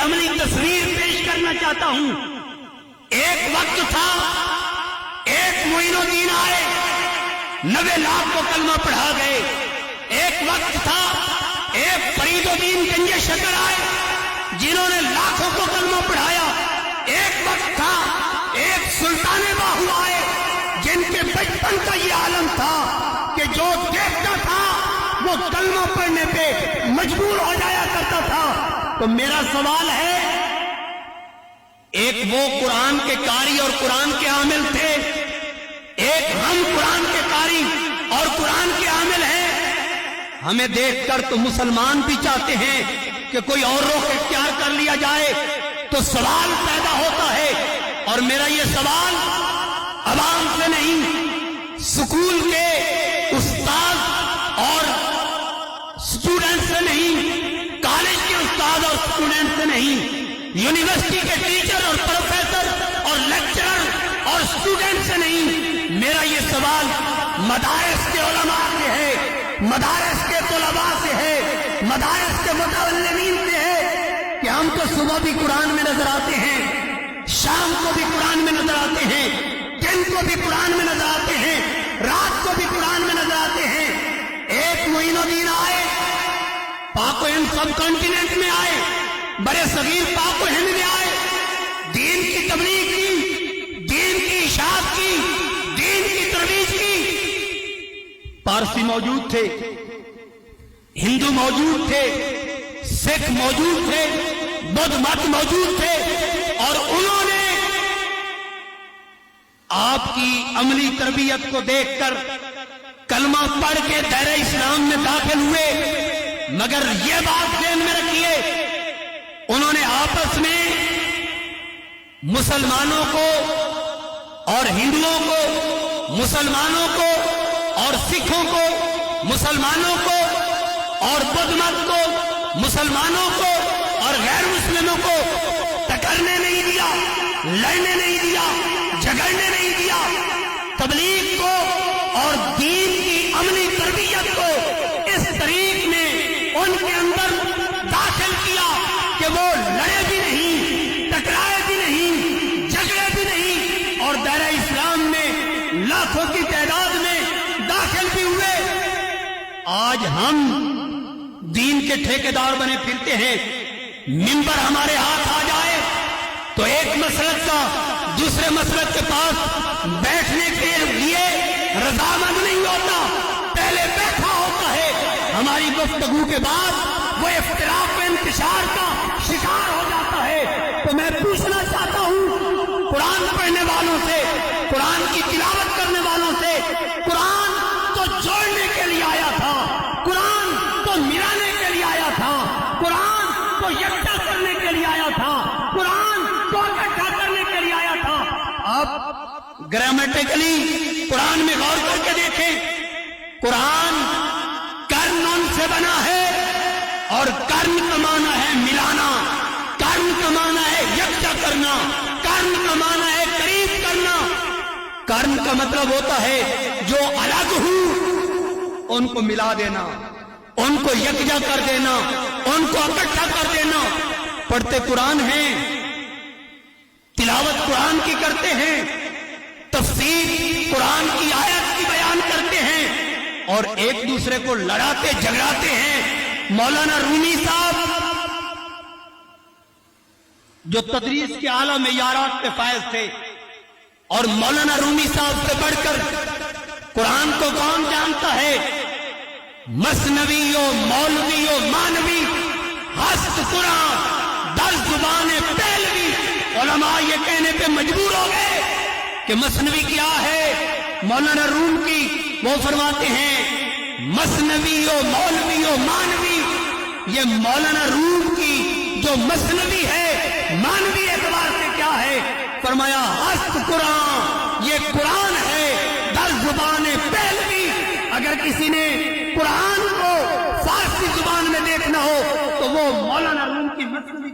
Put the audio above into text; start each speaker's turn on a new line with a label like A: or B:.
A: عملی تصویر پیش کرنا چاہتا ہوں۔ ایک وقت تھا، ایک معین الدین آئے، 90 لاکھ کو کلمہ پڑھا گئے۔ ایک وقت تھا، ایک فرید الدین گنج شکر آئے جنہوں نے لاکھوں کو کلمہ پڑھایا۔ ایک وقت تھا، ایک سلطان باہو آئے جن کے بچپن کا یہ عالم تھا کہ جو دیکھتا تھا وہ کلمہ پڑھنے پہ مجبور ہو جایا کرتا تھا۔ تو میرا سوال ہے، ایک وہ قرآن کے قاری اور قرآن کے عامل تھے، ایک ہم قرآن کے قاری اور قرآن کے عامل ہیں۔ ہمیں دیکھ کر تو مسلمان بھی چاہتے ہیں کہ کوئی اور رخ اختیار کر لیا جائے، تو سوال پیدا ہوتا ہے، اور میرا یہ سوال عوام سے نہیں، سکول کے استاد اور اسٹوڈنٹ سے نہیں، کالج کے استاد اور اسٹوڈنٹ سے نہیں، یونیورسٹی کے ٹیچر اور پروفیسر اور لیکچرر اور اسٹوڈنٹ سے نہیں، میرا یہ سوال مدارس کے علماء سے ہے، مدارس کے طلباء سے ہے، مدارس کے متعلمین سے ہے کہ ہم تو صبح بھی قرآن میں نظر آتے ہیں، شام کو بھی قرآن میں نظر آتے ہیں، دن کو بھی قرآن میں نظر آتے ہیں، رات کو بھی قرآن میں نظر آتے ہیں۔ ایک معین الدین آئے، پاک و ہند سب کانٹیننٹ میں آئے، بڑے صغیر پاک و ہند میں آئے، دین کی تبلیغ کی، دین کی اشاعت کی، دین کی ترویج کی۔ پارسی موجود تھے، ہندو موجود تھے، سکھ موجود تھے، بدھ مت موجود تھے، اور انہوں نے آپ کی عملی تربیت کو دیکھ کر کلمہ پڑھ کے دائرہ اسلام میں داخل ہوئے۔ مگر یہ بات ذہن میں رکھیے، انہوں نے آپس میں مسلمانوں کو اور ہندوؤں کو، مسلمانوں کو اور سکھوں کو، مسلمانوں کو اور بدھ مت کو، مسلمانوں کو اور غیر مسلموں کو ٹکرنے نہیں دیا، لڑنے نہیں دیا، جھگڑنے نہیں دیا۔ تبلیغ کو اور دین کی عملی تربیت کو اس طریق نے ان کے اندر داخل کیا کہ وہ لڑے بھی نہیں، ٹکرائے بھی نہیں، جھگڑے بھی نہیں، اور دائرہ اسلام میں لاکھوں کی تعداد میں داخل بھی ہوئے۔ آج ہم دین کے ٹھیکیدار بنے پھرتے ہیں، منبر ہمارے ہاتھ آ جائے تو ایک مسلک کا دوسرے مسلک کے پاس بیٹھنے کے لیے رضامند نہیں ہوتا، پہلے بیٹھا ہوتا ہے۔ ہماری گفتگو کے بعد وہ اختلاف و انتشار کا شکار ہو جاتا ہے۔ تو میں پوچھنا چاہتا ہوں قرآن پڑھنے والوں سے، قرآن کی تلاوت کرنے والوں سے، قرآن تو جوڑنے کے لیے آیا تھا، قرآن تو ملانے کے لیے آیا تھا، قرآن تو یکجا کرنے کے لیے آیا تھا، قرآن تو اکٹھا کرنے کے لیے آیا تھا۔ آپ گرامیٹیکلی قرآن میں غور کر کے دیکھیں، قرآن کرن ان سے بنا ہے، اور کرن کا معنی ہے ملانا، کرن کا معنی ہے یکجا کرنا، کرن کا معنی ہے قریب کرنا۔ کرن کا مطلب ہوتا ہے جو الگ ہو ان کو ملا دینا، ان کو یکجا کر دینا، ان کو اکٹھا کر دینا۔ پڑھتے قرآن ہیں، تلاوت قرآن کی کرتے ہیں، تفسیر قرآن کی آیت کی بیان کرتے ہیں، اور ایک دوسرے کو لڑاتے جھگڑاتے ہیں۔ مولانا رومی صاحب جو تدریس کے اعلیٰ معیارات پہ فائز تھے، اور مولانا رومی صاحب سے بڑھ کر قرآن کو کون جانتا ہے؟ مثنوی و مولوی و مانوی ہست قرآن در زبان پہلوی۔ علماء یہ کہنے پہ مجبور ہو گئے کہ مثنوی کیا ہے؟ مولانا روم کی وہ فرماتے ہیں مثنوی و مولوی و مانوی، یہ مولانا روم کی جو مثنوی ہے مانوی اعتبار سے کیا ہے؟ فرمایا ہست قرآن، یہ قرآن ہے در زبان پہلوی۔ اگر کسی نے قرآن کو فارسی زبان میں دیکھنا ہو تو وہ مولانا روم کی مثنوی